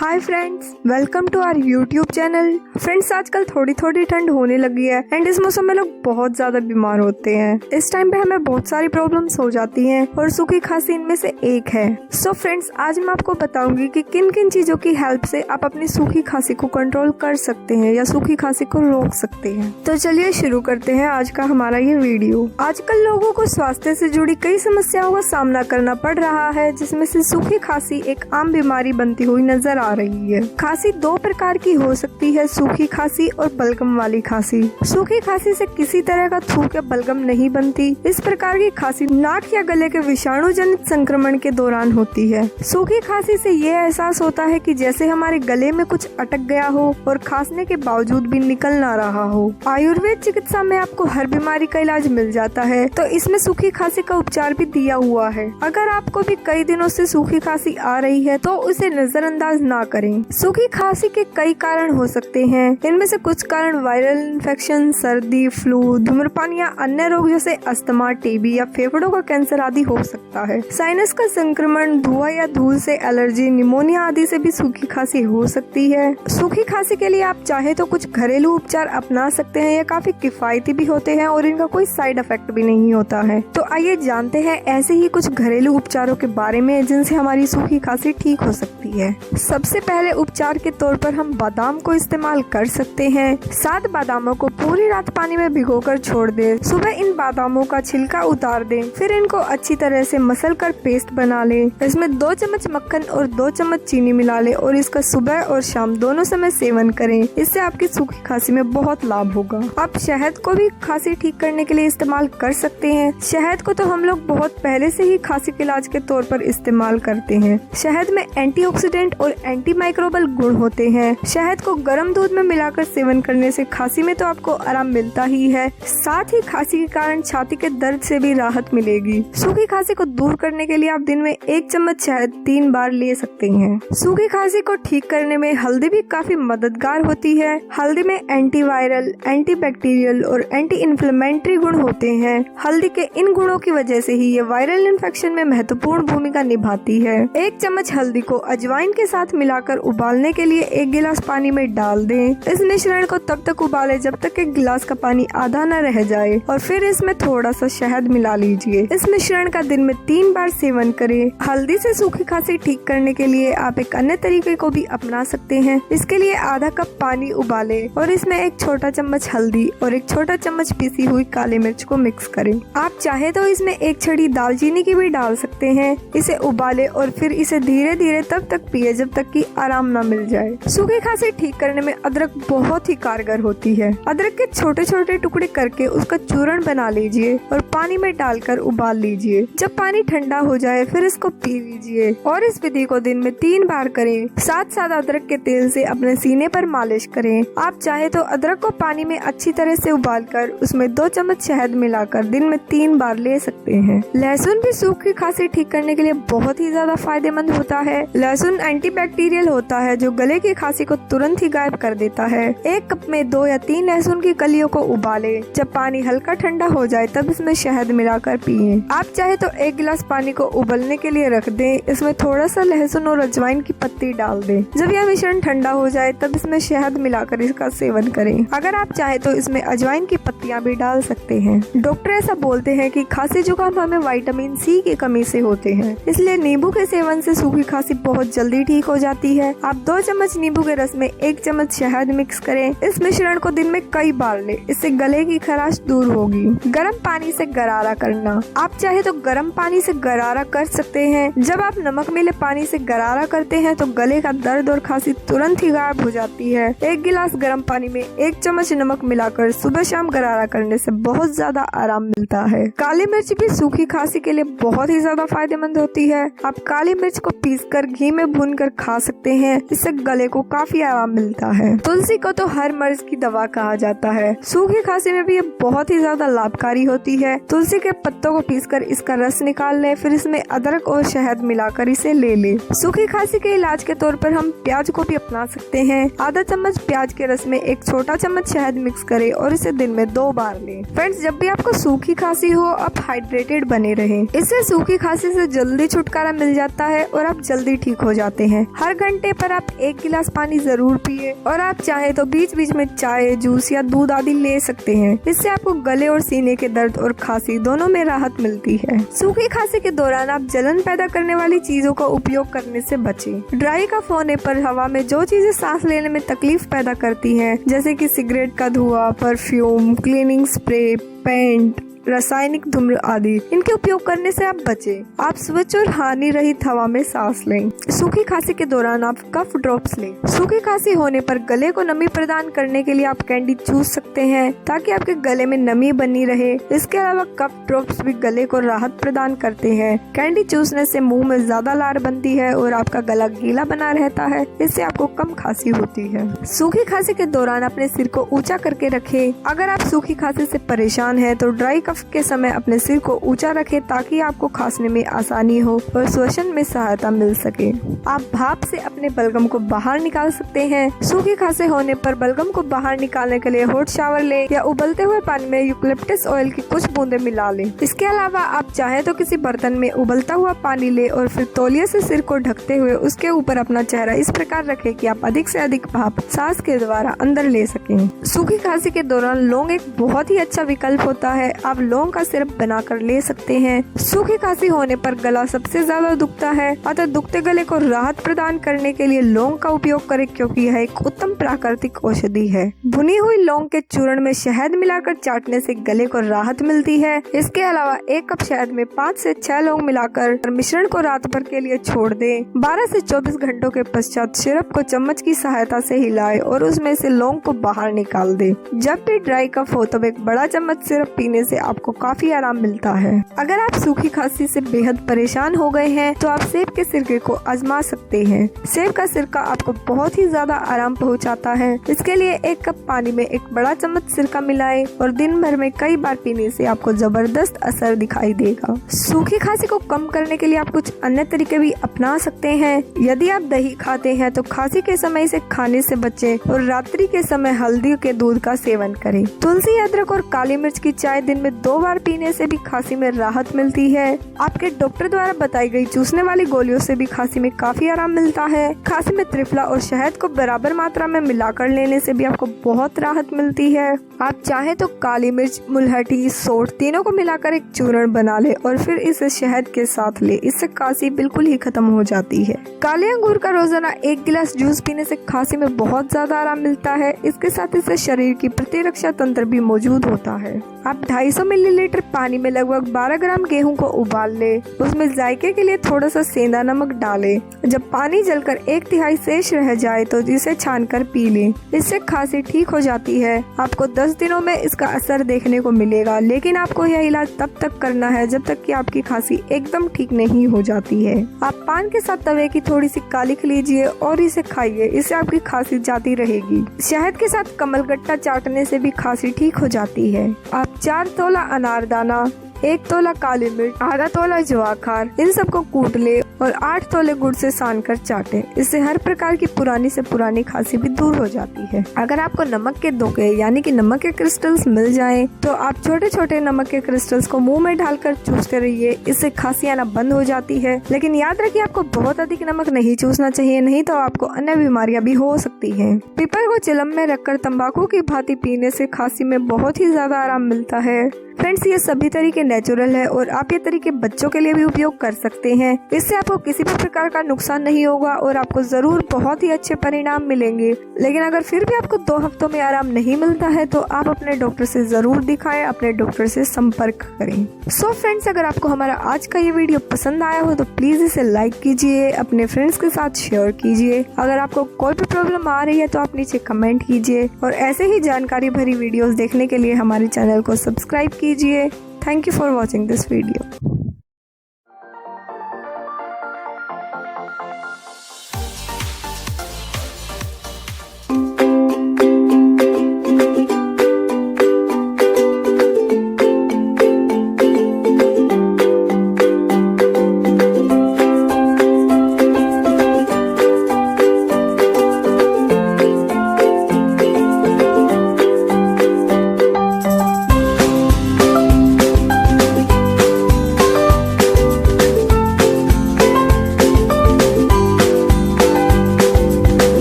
Hi friends, welcome to our YouTube channel. Friends, आजकल थोड़ी थोड़ी ठंड होने लगी है एंड इस मौसम में लोग बहुत ज्यादा बीमार होते हैं। इस टाइम पे हमें बहुत सारी प्रॉब्लम्स हो जाती हैं और सूखी खांसी इनमें से एक है। सो फ्रेंड्स, आज मैं आपको बताऊंगी कि किन किन चीजों की हेल्प से आप अपनी सूखी खांसी को कंट्रोल कर सकते हैं या सूखी खांसी को रोक सकते हैं। तो चलिए शुरू करते हैं आज का हमारा ये वीडियो। आजकल लोगों को स्वास्थ्य से जुड़ी कई समस्याओं का सामना करना पड़ रहा है, जिसमें से सूखी खांसी एक आम बीमारी बनती हुई नजर आ रही है। खांसी दो प्रकार की हो सकती है, सूखी खांसी और बलगम वाली खांसी। सूखी खांसी से किसी तरह का थूक या बलगम नहीं बनती। इस प्रकार की खांसी नाक या गले के विषाणु जनित संक्रमण के दौरान होती है। सूखी खांसी से ये एहसास होता है कि जैसे हमारे गले में कुछ अटक गया हो और खांसने के बावजूद भी निकल ना रहा हो। आयुर्वेद चिकित्सा में आपको हर बीमारी का इलाज मिल जाता है, तो इसमें सूखी खांसी का उपचार भी दिया हुआ है। अगर आपको भी कई दिनों से सूखी खांसी आ रही है तो उसे नजरअंदाज ना करें। सूखी खांसी के कई कारण हो सकते हैं। इनमें से कुछ कारण वायरल इन्फेक्शन, सर्दी, फ्लू, धूम्रपान या अन्य रोग जैसे अस्थमा, टीबी या फेफड़ों का कैंसर आदि हो सकता है। साइनस का संक्रमण, धुआं या धूल से एलर्जी, निमोनिया आदि से भी सूखी खांसी हो सकती है। सूखी खांसी के लिए आप चाहे तो कुछ घरेलू उपचार अपना सकते हैं। ये काफी किफायती भी होते हैं और इनका कोई साइड इफेक्ट भी नहीं होता है। तो आइए जानते हैं ऐसे ही कुछ घरेलू उपचारों के बारे में जिनसे हमारी सूखी खांसी ठीक हो सकती है। सबसे पहले उपचार के तौर पर हम बादाम को इस्तेमाल कर सकते हैं। 7 बादामों को पूरी रात पानी में भिगोकर छोड़ दें। सुबह इन बादामों का छिलका उतार दें, फिर इनको अच्छी तरह से मसल कर पेस्ट बना लें। इसमें 2 चम्मच मक्खन और 2 चम्मच चीनी मिला लें और इसका सुबह और शाम दोनों समय सेवन करें। इससे आपकी सूखी खांसी में बहुत लाभ होगा। आप शहद को भी खांसी ठीक करने के लिए इस्तेमाल कर सकते हैं। शहद को तो हम लोग बहुत पहले से ही खांसी के इलाज के तौर पर इस्तेमाल करते हैं। शहद में एंटीऑक्सीडेंट और एंटी माइक्रोबल गुण होते हैं। शहद को गर्म दूध में मिलाकर सेवन करने से खांसी में तो आपको आराम मिलता ही है, साथ ही खांसी के कारण छाती के दर्द से भी राहत मिलेगी। सूखी खांसी को दूर करने के लिए आप दिन में 1 चम्मच शहद 3 बार ले सकते हैं। सूखी खांसी को ठीक करने में हल्दी भी काफी मददगार होती है। हल्दी में एंटीवायरल, एंटीबैक्टीरियल और एंटी इन्फ्लेमेटरी गुण होते हैं। हल्दी के इन गुणों की वजह से ही ये वायरल इन्फेक्शन में महत्वपूर्ण भूमिका निभाती है। 1 चम्मच हल्दी को अजवाइन के साथ मिलाकर उबालने के लिए 1 गिलास पानी में डाल दें। इस मिश्रण को तब तक उबालें जब तक कि गिलास का पानी आधा न रह जाए और फिर इसमें थोड़ा सा शहद मिला लीजिए। इस मिश्रण का दिन में 3 बार सेवन करें। हल्दी से सूखी खांसी ठीक करने के लिए आप एक अन्य तरीके को भी अपना सकते हैं। इसके लिए आधा कप पानी उबालें और इसमें 1 छोटा चम्मच हल्दी और 1 छोटा चम्मच पिसी हुई काली मिर्च को मिक्स करें। आप चाहे तो इसमें 1 छड़ी दालचीनी की भी डाल सकते हैं। इसे उबालें और फिर इसे धीरे धीरे तब तक पिए जब तक कि आराम न मिल जाए। सूखी खांसी ठीक करने में अदरक बहुत ही कारगर होती है। अदरक के छोटे छोटे टुकड़े करके उसका चूर्ण बना लीजिए और पानी में डालकर उबाल लीजिए। जब पानी ठंडा हो जाए फिर इसको पी लीजिए और इस विधि को दिन में 3 बार करें। साथ साथ अदरक के तेल से अपने सीने पर मालिश करें। आप चाहे तो अदरक को पानी में अच्छी तरह से उबालकर उसमें 2 चम्मच शहद मिलाकर दिन में 3 बार ले सकते हैं। लहसुन भी सूखी खांसी ठीक करने के लिए बहुत ही ज्यादा फायदेमंद होता है। लहसुन एंटीबैक्टीरियल होता है जो गले की खांसी को तुरंत ही गायब कर देता है। 1 कप में 2 या 3 लहसुन की कलियों को उबालें। जब पानी हल्का ठंडा हो जाए तब इसमें शहद मिलाकर पिएं। आप चाहे तो 1 गिलास पानी को उबलने के लिए रख दें। इसमें थोड़ा सा लहसुन और अजवाइन की पत्ती डाल दें। जब यह मिश्रण ठंडा हो जाए तब इसमें शहद मिलाकर इसका सेवन करें। अगर आप चाहे तो इसमें अजवाइन की पत्तियां भी डाल सकते हैं। डॉक्टर ऐसा बोलते हैं कि खांसी जुकाम हमें विटामिन सी की कमी से होते हैं, इसलिए नींबू के सेवन से सूखी खांसी बहुत जल्दी ठीक हो जाती है। आप 2 चम्मच नींबू के रस में 1 चम्मच शहद मिक्स करें। इस मिश्रण को दिन में कई बार लें, इससे गले की खराश दूर होगी। गर्म पानी से गरारा करना, आप चाहे तो गर्म पानी से गरारा कर सकते हैं। जब आप नमक मिले पानी से गरारा करते हैं तो गले का दर्द और खांसी तुरंत ही गायब हो जाती है। 1 गिलास गर्म पानी में 1 चम्मच नमक मिलाकर सुबह शाम गरारा करने से बहुत ज्यादा आराम मिलता है। काली मिर्च भी सूखी खांसी के लिए बहुत ही ज्यादा फायदेमंद होती है। आप काली मिर्च को पीसकर घी में भूनकर खा सकते हैं, इससे गले को काफी आराम मिलता है। तुलसी को तो हर मर्ज की दवा कहा जाता है। सूखी खांसी में भी ये बहुत ही ज्यादा लाभकारी होती है। तुलसी के पत्तों को पीसकर इसका रस निकाल लें, फिर इसमें अदरक और शहद मिलाकर इसे ले लें। सूखी खांसी के इलाज के तौर पर हम प्याज को भी अपना सकते हैं। आधा चम्मच प्याज के रस में 1 छोटा चम्मच शहद मिक्स करें और इसे दिन में 2 बार लें। फ्रेंड्स, जब भी आपको सूखी खांसी हो आप हाइड्रेटेड बने रहें। इससे सूखी खांसी से जल्दी छुटकारा मिल जाता है और आप जल्दी ठीक हो जाते हैं। हर हर घंटे पर आप 1 गिलास पानी जरूर पिए और आप चाहे तो बीच बीच में चाय, जूस या दूध आदि ले सकते हैं। इससे आपको गले और सीने के दर्द और खांसी दोनों में राहत मिलती है। सूखी खांसी के दौरान आप जलन पैदा करने वाली चीजों का उपयोग करने से बचें। ड्राई कफ होने पर हवा में जो चीजें सांस लेने में तकलीफ पैदा करती हैं, जैसे कि सिगरेट का धुआं, परफ्यूम, क्लीनिंग स्प्रे, पेंट, रासायनिक धूम्र आदि, इनके उपयोग करने से आप बचें। आप स्वच्छ और हानि रहित हवा में सांस लें। सूखी खांसी के दौरान आप कफ ड्रॉप्स लें। सूखी खांसी होने पर गले को नमी प्रदान करने के लिए आप कैंडी चूस सकते हैं ताकि आपके गले में नमी बनी रहे। इसके अलावा कफ ड्रॉप्स भी गले को राहत प्रदान करते हैं। कैंडी चूसने से मुंह में ज्यादा लार बनती है और आपका गला गीला बना रहता है। इससे आपको कम खांसी होती है। सूखी खांसी के दौरान अपने सिर को ऊंचा करके रखें। अगर आप सूखी खांसी से परेशान हैं तो ड्राई कफ के समय अपने सिर को ऊंचा रखें ताकि आपको खांसने में आसानी हो और श्वसन में सहायता मिल सके। आप भाप से अपने बलगम को बाहर निकाल सकते हैं। सूखी खांसी होने पर बलगम को बाहर निकालने के लिए हॉट शावर लें या उबलते हुए पानी में यूकलिप्टस ऑयल की कुछ बूंदें मिला लें। इसके अलावा आप चाहे तो किसी बर्तन में उबलता हुआ पानी ले और फिर तौलिए से सिर को ढकते हुए उसके ऊपर अपना चेहरा इस प्रकार रखें कि आप अधिक से अधिक भाप सांस के द्वारा अंदर ले सकें। सूखी खांसी के दौरान लौंग एक बहुत ही अच्छा विकल्प होता है। आप लौंग का सिरप बनाकर ले सकते हैं। सूखी खांसी होने पर गला सबसे ज्यादा दुखता है, अतः दुखते गले को राहत प्रदान करने के लिए लौंग का उपयोग करें क्योंकि यह एक उत्तम प्राकृतिक औषधि है। भुनी हुई लौंग के चूर्ण में शहद मिलाकर चाटने से गले को राहत मिलती है। इसके अलावा 1 कप शहद में 5 से 6 लौंग मिलाकर मिश्रण को रात भर के लिए छोड़ दें। 12 से 24 घंटों के पश्चात सिरप को चम्मच की सहायता से हिलाएं और उसमें से लौंग को बाहर निकाल दें। जब भी ड्राई कफ हो तब 1 बड़ा चम्मच सिरप पीने से आपको काफी आराम मिलता है। अगर आप सूखी खांसी से बेहद परेशान हो गए हैं तो आप सेब के सिरके को आजमा सकते हैं। सेब का सिरका आपको बहुत ही ज्यादा आराम पहुंचाता है। इसके लिए 1 कप पानी में 1 बड़ा चम्मच सिरका मिलाएं और दिन भर में कई बार पीने से आपको जबरदस्त असर दिखाई देगा। सूखी खांसी को कम करने के लिए आप कुछ अन्य तरीके भी अपना सकते हैं। यदि आप दही खाते हैं तो खांसी के समय इसे खाने से बचें और रात्रि के समय हल्दी के दूध का सेवन करें। तुलसी, अदरक और काली मिर्च की चाय दिन में 2 बार पीने से भी खांसी में राहत मिलती है। आपके डॉक्टर द्वारा बताई गई चूसने वाली गोलियों से भी खांसी में काफी आराम मिलता है। खांसी में त्रिफला और शहद को बराबर मात्रा में मिलाकर लेने से भी आपको बहुत राहत मिलती है। आप चाहे तो काली मिर्च, मुलहठी, सौंठ तीनों को मिलाकर एक चूर्ण बना ले और फिर इसे शहद के साथ ले। इससे खांसी बिल्कुल ही खत्म हो जाती है। काले अंगूर का रोजाना 1 गिलास जूस पीने से खांसी में बहुत ज्यादा आराम मिलता है। इसके साथ इससे शरीर की प्रतिरक्षा तंत्र भी मौजूद होता है। आप 250 मिलीलीटर पानी में लगभग 12 ग्राम गेहूं को उबाल ले। उसमें जायके के लिए थोड़ा सा सेंधा नमक डालें। जब पानी जलकर 1/3 शेष रह जाए तो इसे छानकर पी लें। इससे खांसी ठीक हो जाती है। आपको 10 दिनों में इसका असर देखने को मिलेगा, लेकिन आपको यह इलाज तब तक करना है जब तक कि आपकी खांसी एकदम ठीक नहीं हो जाती है। आप पान के साथ तवे की थोड़ी सी कालिख लीजिए और इसे खाइए। इससे आपकी खांसी जाती रहेगी। शहद के साथ कमलगट्टा चाटने से भी खांसी ठीक हो जाती है। आप 4 तोला अनारदाना, 1 तोला काली मिर्च, आधा तोला जवाखार, इन सबको कूट ले और 8 तोले गुड़ से सानकर चाटे। इससे हर प्रकार की पुरानी से पुरानी खांसी भी दूर हो जाती है। अगर आपको नमक के धोखे यानी कि नमक के क्रिस्टल्स मिल जाएं, तो आप छोटे छोटे नमक के क्रिस्टल्स को मुंह में डालकर चूसते रहिए। इससे खांसी आना बंद हो जाती है। लेकिन याद रखिए, आपको बहुत अधिक नमक नहीं चूसना चाहिए, नहीं तो आपको अन्य बीमारियां भी हो सकती है। पीपल को चिलम में रखकर तंबाकू की भांति पीने से खांसी में बहुत ही ज्यादा आराम मिलता है। फ्रेंड्स, ये सभी तरीके नेचुरल है और आप ये तरीके बच्चों के लिए भी उपयोग कर सकते हैं। इससे आपको किसी भी प्रकार का नुकसान नहीं होगा और आपको जरूर बहुत ही अच्छे परिणाम मिलेंगे। लेकिन अगर फिर भी आपको 2 हफ्तों में आराम नहीं मिलता है तो आप अपने डॉक्टर से जरूर दिखाएं, अपने डॉक्टर से संपर्क करें। सो फ्रेंड्स, अगर आपको हमारा आज का ये वीडियो पसंद आया हो तो प्लीज इसे लाइक कीजिए, अपने फ्रेंड्स के साथ शेयर कीजिए। अगर आपको कोई भी प्रॉब्लम आ रही है तो आप नीचे कमेंट कीजिए और ऐसे ही जानकारी भरी वीडियोस देखने के लिए हमारे चैनल को सब्सक्राइब कीजिए। Thank you for watching this video.